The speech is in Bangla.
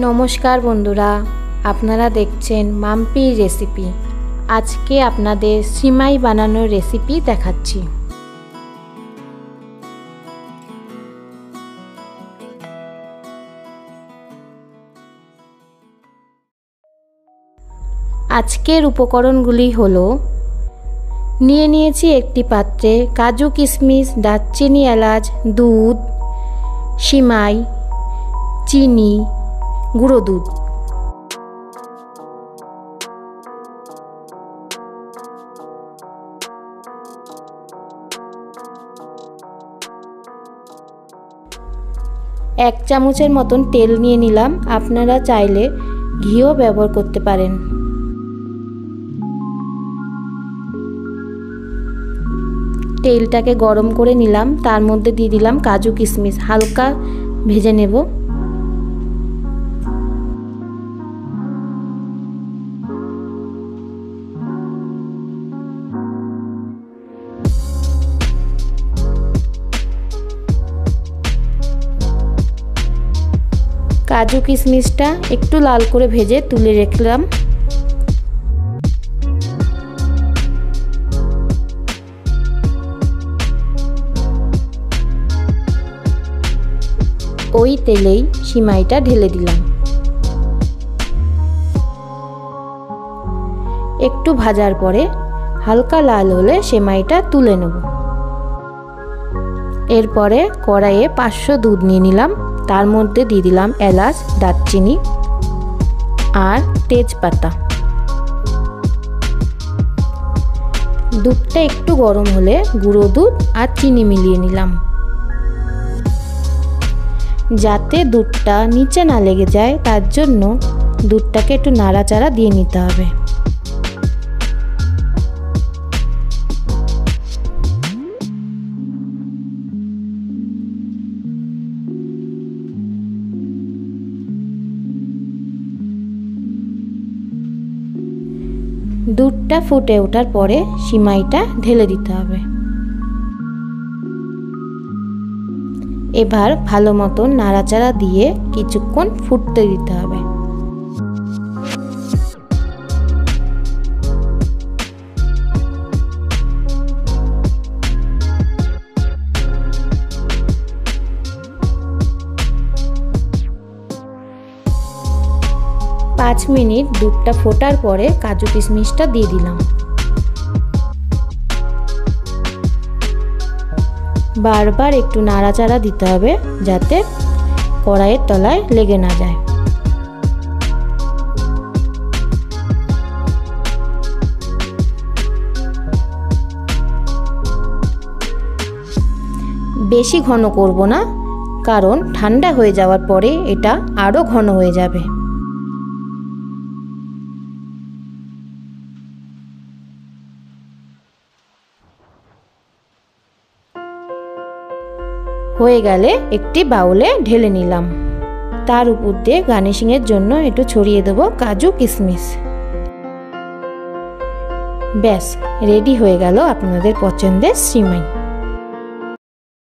নমস্কার বন্ধুরা, আপনারা দেখছেন মাম্পির রেসিপি। আজকে আপনাদের সিমাই বানানোর রেসিপি দেখাচ্ছি। আজকের উপকরণগুলি হলো, নিয়ে নিয়েছি একটি পাত্রে কাজু কিশমিশ, দারচিনি, এলাচ, দুধ, সিমাই, চিনি, গুঁড়ো দুধ। এক চামচের মতন তেল নিয়ে নিলাম, আপনারা চাইলে ঘিও ব্যবহার করতে পারেন। তেলটাকে গরম করে নিলাম, তার মধ্যে দিয়ে দিলাম কাজু কিশমিশ, হালকা ভেজে নেব। কাজু কিশমিশটা একটু লাল করে ভেজে তুলে রাখলাম। ওই তেলেই সিমাইটা ঢেলে দিলাম। একটু ভাজার পরে হালকা লাল হলে সিমাইটা তুলে নেব। এরপরে কড়াইয়ে 500 দুধ নিয়ে নিলাম, তার মধ্যে দিয়ে দিলাম এলাচ, দারচিনি আর তেজপাতা। দুধটা একটু গরম হলে গুঁড়ো দুধ আর চিনি মিলিয়ে নিলাম। যাতে দুধটা নিচে না লেগে যায় তার জন্য দুধটাকে একটু নাড়াচাড়া দিয়ে নিতে হবে। দুধটা ফুটে ওঠার পরে সিমাইটা ঢেলে দিতে হবে। এবার ভালো মতন নাড়াচাড়া দিয়ে কিছুক্ষণ ফুটতে দিতে হবে। পাঁচ মিনিট দুধটা ফোটার পরে কাজু কিশমিশটা দিয়ে দিলাম। বারবার একটু নাড়াচাড়া দিতে হবে যাতে কড়াইয়ের তলায় লেগে না যায়। বেশি ঘন করব না, কারণ ঠান্ডা হয়ে যাওয়ার পরে এটা আরো ঘন হয়ে যাবে। হয়ে গেলে একটি বাউলে ঢেলে নিলাম। তার উপর দিয়ে গার্নিশিংয়ের জন্য একটু ছড়িয়ে দেব কাজু কিশমিশ। ব্যাস রেডি হয়ে গেল আপনাদের পছন্দের সিমাই।